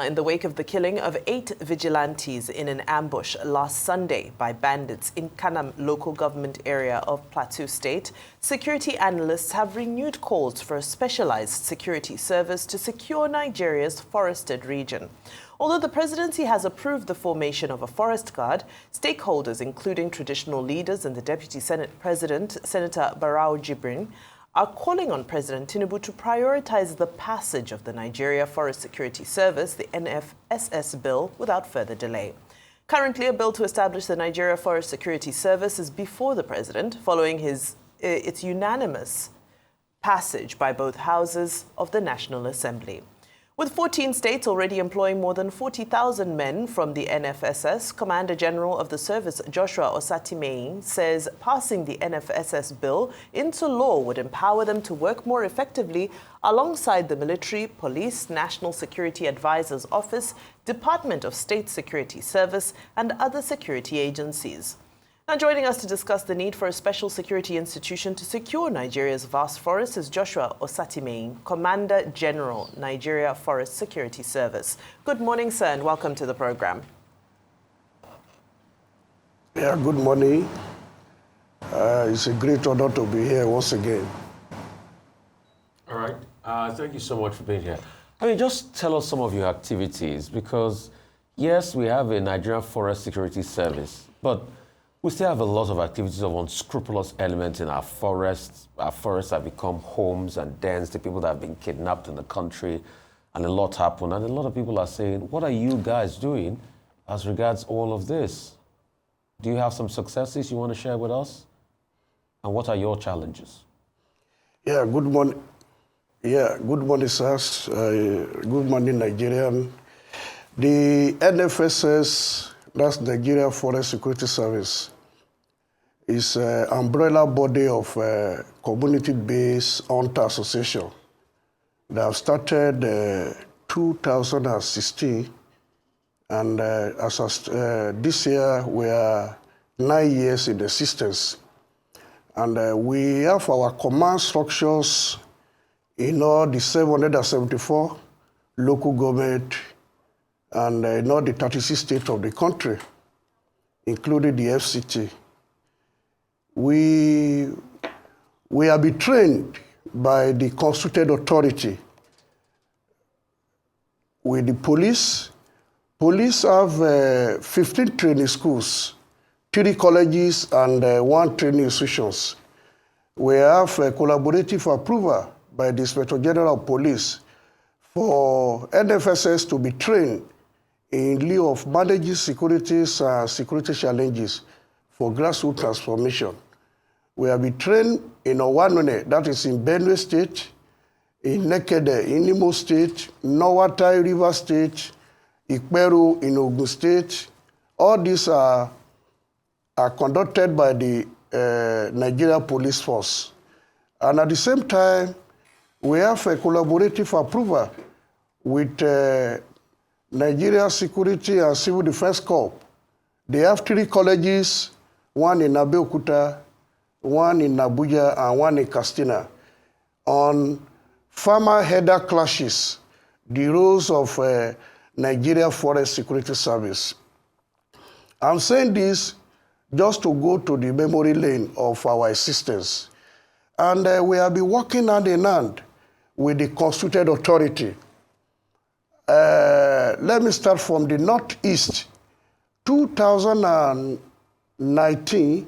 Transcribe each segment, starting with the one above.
Now, in the wake of the killing of 8 vigilantes in an ambush last Sunday by bandits in Kanam local government area of Plateau State, security analysts have renewed calls for a specialized security service to secure Nigeria's forested region. Although the presidency has approved the formation of a forest guard, stakeholders, including traditional leaders and the Deputy Senate President, Senator Barau Jibrin, are calling on President Tinubu to prioritize the passage of the Nigeria Forest Security Service, the NFSS bill, without further delay. Currently, a bill to establish the Nigeria Forest Security Service is before the president, following its unanimous passage by both houses of the National Assembly. With 14 states already employing more than 40,000 men from the NFSS, Commander General of the service Joshua Osatimehin says passing the NFSS bill into law would empower them to work more effectively alongside the military, police, National Security Advisor's Office, Department of State Security Service, and other security agencies. Now, joining us to discuss the need for a special security institution to secure Nigeria's vast forests is Joshua Osatimehin, Commander General, Nigeria Forest Security Service. Good morning, sir, and welcome to the program. Yeah, good morning. It's a great honor to be here once again. All right. Thank you so much for being here. I mean, just tell us some of your activities, because, yes, we have a Nigerian Forest Security Service, but we still have a lot of activities of unscrupulous elements in our forests. Our forests have become homes and dens to people that have been kidnapped in the country, and a lot happened. And a lot of people are saying, what are you guys doing as regards all of this? Do you have some successes you want to share with us? And what are your challenges? Yeah, good morning. Yeah, good morning, sirs. Good morning, Nigerian. The NFSS, that's Nigeria Forest Security Service, is an umbrella body of community-based hunter association that have started 2016, and this year we are 9 years in existence. And we have our command structures in all the 774 local government and in all the 36 states of the country, including the FCT. We have been trained by the constituted authority with the police. Police have 15 training schools, 3 colleges, and 1 training institutions. We have a collaborative approval by the Inspector General of Police for NFSS to be trained in lieu of managing security challenges for grassroots transformation. We have been trained in Owanone, that is in Benue State, in Nekede, in Imo State, Nowatai River State, Ikperu in Ogun State. All these are conducted by the Nigeria Police Force. And at the same time, we have a collaborative approval with Nigeria Security and Civil Defense Corps. They have 3 colleges, 1 in Abeokuta, 1 in Abuja, and 1 in Katsina, on farmer-header clashes, the roles of Nigeria Forest Security Service. I'm saying this just to go to the memory lane of our existence. And we have been working hand in hand with the constituted authority. Let me start from the Northeast. 2019,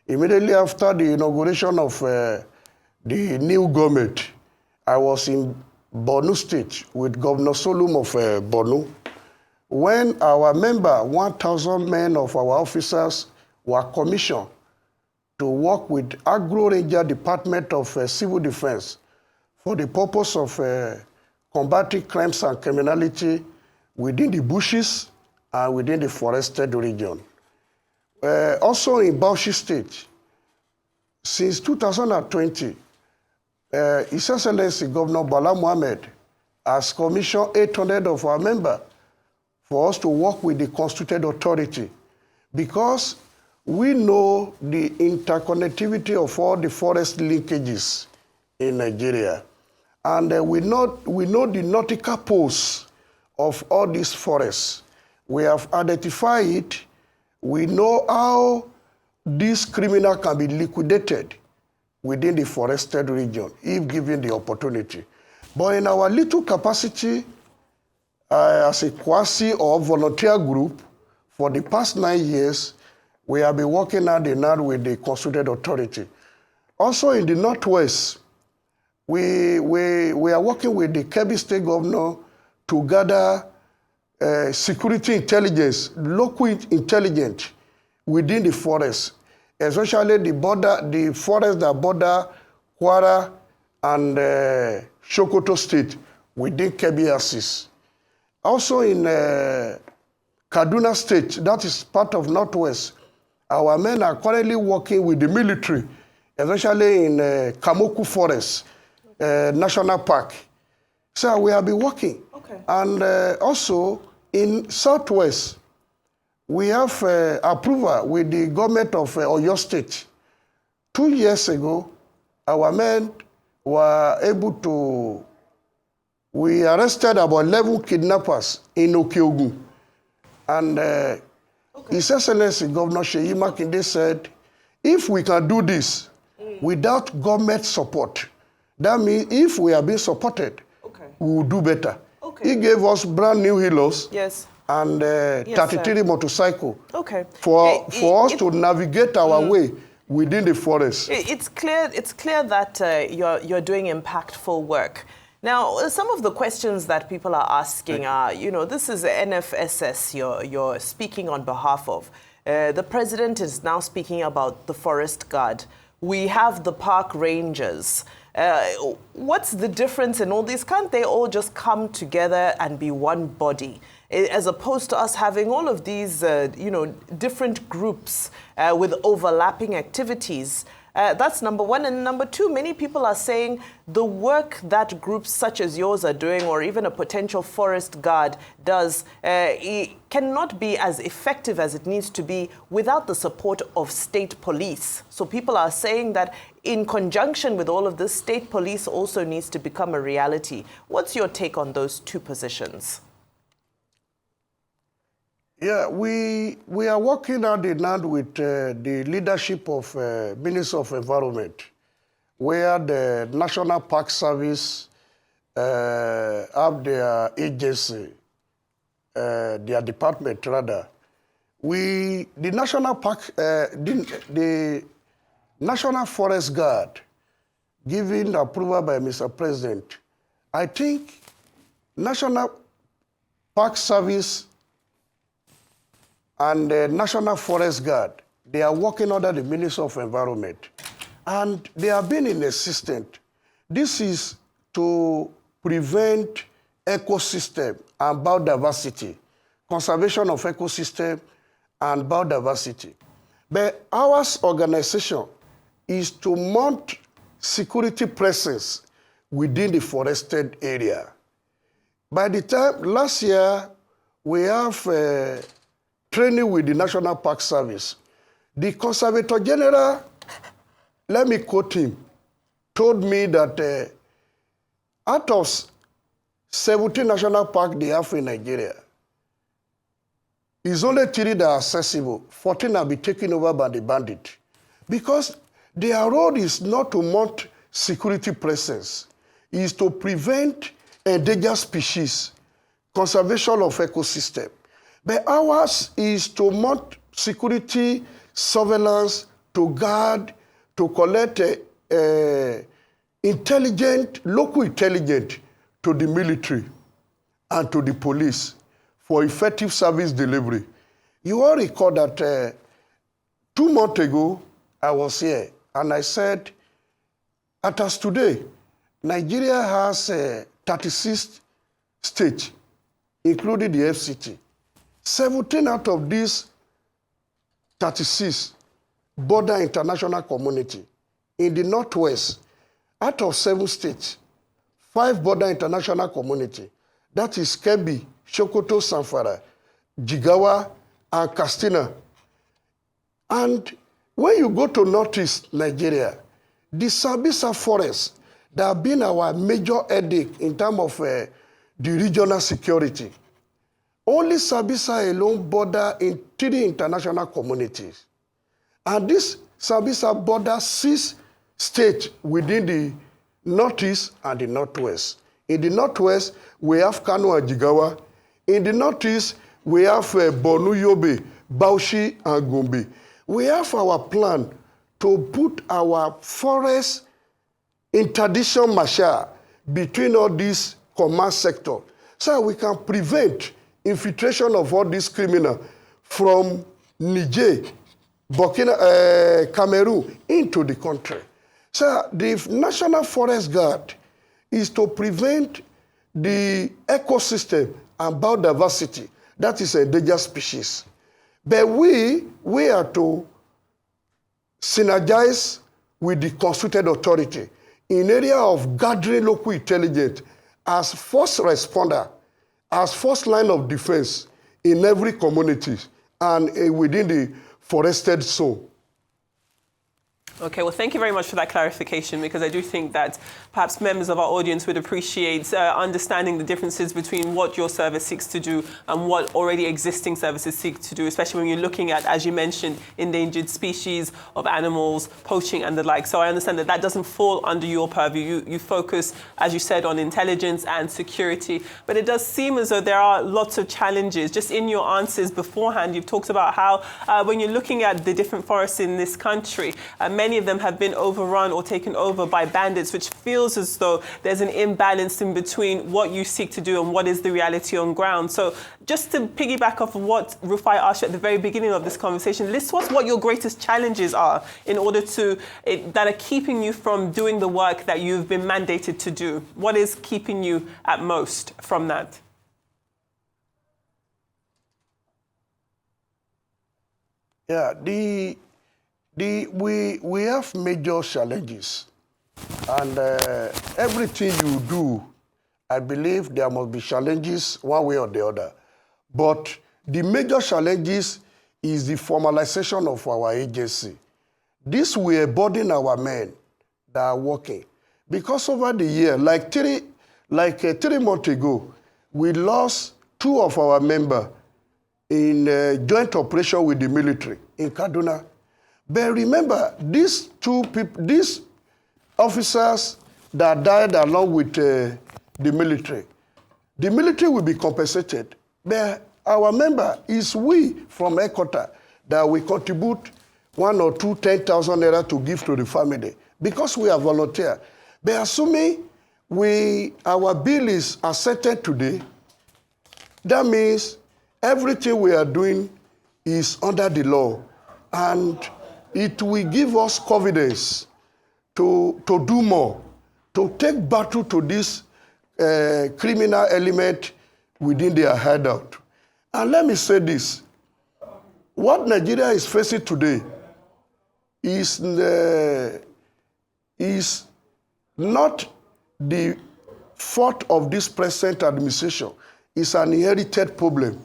immediately after the inauguration of the new government, I was in Borno State with Governor Solum of Borno, when our 1,000 men of our officers were commissioned to work with Agro Ranger Department of Civil Defense for the purpose of combating crimes and criminality within the bushes and within the forested region. Also in Bauchi State, since 2020, His Excellency Governor Bala Mohammed has commissioned 800 of our members for us to work with the constituted authority, because we know the interconnectivity of all the forest linkages in Nigeria. And we know the nautical posts of all these forests. We have identified it. We know how this criminal can be liquidated within the forested region if given the opportunity. But in our little capacity as a quasi or volunteer group, for the past 9 years, we have been working hand in hand with the constituted authority. Also in the Northwest, we are working with the Kebbi State Governor to gather security intelligence, local intelligence within the forest, especially the forest that border Kwara and Sokoto State within Kebbi axis. Also in Kaduna State, that is part of Northwest, our men are currently working with the military, especially in Kamoku Forest National Park. So we have been working. Okay. And also in Southwest, we have approval with the government of Oyo State. 2 years ago, our men were able to, we arrested about 11 kidnappers in Okeogun. And His Excellency Governor Seyi Makinde said, if we can do this without government support, that means if we are being supported, we will do better. Okay. He gave us brand new helos. Yes. And 33 motorcycle for us to navigate our way within the forest. It's clear that you're doing impactful work. Now, some of the questions that people are asking are, this is NFSS you're speaking on behalf of. The president is now speaking about the forest guard. We have the park rangers. What's the difference in all these? Can't they all just come together and be one body? As opposed to us having all of these, different groups with overlapping activities. That's number one. And number two, many people are saying the work that groups such as yours are doing, or even a potential forest guard does, it cannot be as effective as it needs to be without the support of state police. So people are saying that in conjunction with all of this, state police also needs to become a reality. What's your take on those two positions? Yeah, we are working hand in hand with the leadership of Minister of Environment, where the National Park Service have their agency, their department rather. The National Park, the National Forest Guard, given approval by Mr. President, I think National Park Service and the National Forest Guard, they are working under the Ministry of Environment. And they have been in existence. This is to prevent ecosystem and biodiversity, conservation of ecosystem and biodiversity. But our organization is to mount security presence within the forested area. By the time last year, we have training with the National Park Service. The Conservator General, let me quote him, told me that out of 17 national parks they have in Nigeria, it's only 3 that are accessible. 14 have been taken over by the bandit. Because their role is not to mount security presence, it is to prevent endangered species, conservation of ecosystem. But ours is to mount security, surveillance, to guard, to collect local intelligence to the military and to the police for effective service delivery. You all recall that 2 months ago, I was here and I said, as today, Nigeria has 36 states, including the FCT. 17 out of these 36 border international community. In the Northwest, out of 7 states, 5 border international community. That is Kebbi, Sokoto, Zamfara, Jigawa, and Katsina. And when you go to Northeast Nigeria, the Sambisa forests that have been our major headache in terms of the regional security. only Sambisa alone border in 3 international communities. And this Sambisa border 6 states within the Northeast and the Northwest. In the Northwest, we have Kano and Jigawa. In the Northeast, we have Borno, Yobe, Bauchi, and Gombe. We have our plan to put our forest interdiction marshal between all these command sectors so we can prevent infiltration of all these criminals from Niger, Burkina, Cameroon into the country. So the National Forest Guard is to prevent the ecosystem and biodiversity, that is endangered species. But we are to synergize with the constituted authority in area of gathering local intelligence as first responder, as first line of defense in every community and within the forested zone. Okay, well, thank you very much for that clarification, because I do think that perhaps members of our audience would appreciate understanding the differences between what your service seeks to do and what already existing services seek to do, especially when you're looking at, as you mentioned, endangered species of animals, poaching and the like. So I understand that that doesn't fall under your purview. You focus, as you said, on intelligence and security, but it does seem as though there are lots of challenges. Just in your answers beforehand, you've talked about how when you're looking at the different forests in this country, many of them have been overrun or taken over by bandits, which feels as though there's an imbalance in between what you seek to do and what is the reality on ground. So just to piggyback off of what Rufai asked you at the very beginning of this conversation, list us what your greatest challenges are in order to, that are keeping you from doing the work that you've been mandated to do. What is keeping you at most from that? Yeah, we have major challenges, and everything you do, I believe there must be challenges one way or the other. But the major challenges is the formalization of our agency. This will burden our men that are working. Because over the year, like 3 months ago, we lost 2 of our members in joint operation with the military in Kaduna. But remember, these 2 people, these officers that died along with the military will be compensated. But our member is we from headquarters that we contribute 1 or 2 10,000 naira to give to the family because we are volunteer. But assuming our bill is accepted today, that means everything we are doing is under the law, and it will give us confidence to do more, to take battle to this criminal element within their hideout. And let me say this, what Nigeria is facing today is not the fault of this present administration. It's an inherited problem.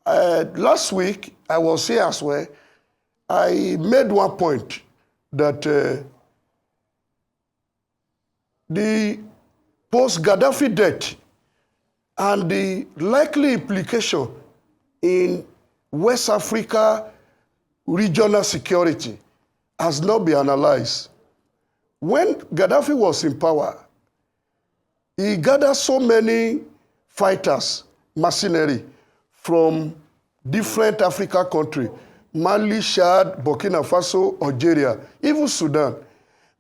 Last week, I was here as well. I made one point that the post-Gaddafi death and the likely implication in West Africa regional security has not been analyzed. When Gaddafi was in power, he gathered so many fighters, mercenary, from different African countries, Mali, Chad, Burkina Faso, Algeria, even Sudan.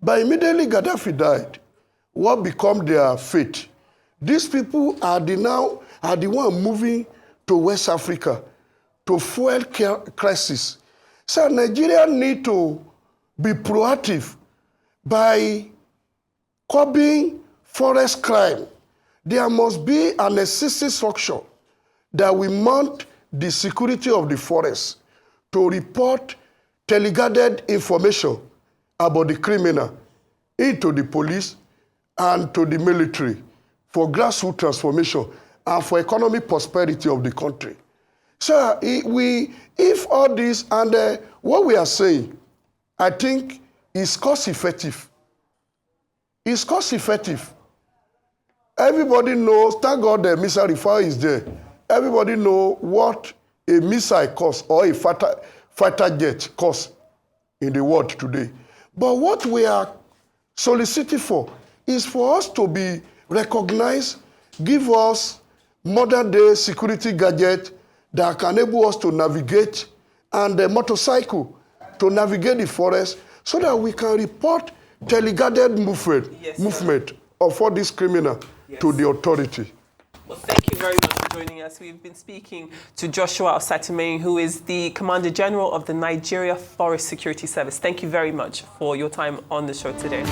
But immediately Gaddafi died, what became their fate? These people are the one moving to West Africa to fuel crisis. So Nigeria need to be proactive by curbing forest crime. There must be an existing structure that will mount the security of the forest to report teleguided information about the criminal into the police and to the military for grassroots transformation and for economic prosperity of the country. So if all this, and what we are saying, I think is cost effective. It's cost effective. Everybody knows, thank God the Mr. Rufai is there. everybody know what a missile costs or a fighter jet costs in the world today. But what we are soliciting for is for us to be recognized, give us modern day security gadget that can enable us to navigate, and a motorcycle to navigate the forest, so that we can report teleguided movement of all these criminals to the authority. Well, thank you very much for joining us. We've been speaking to Joshua Osatimehin, who is the Commander General of the Nigeria Forest Security Service. Thank you very much for your time on the show today.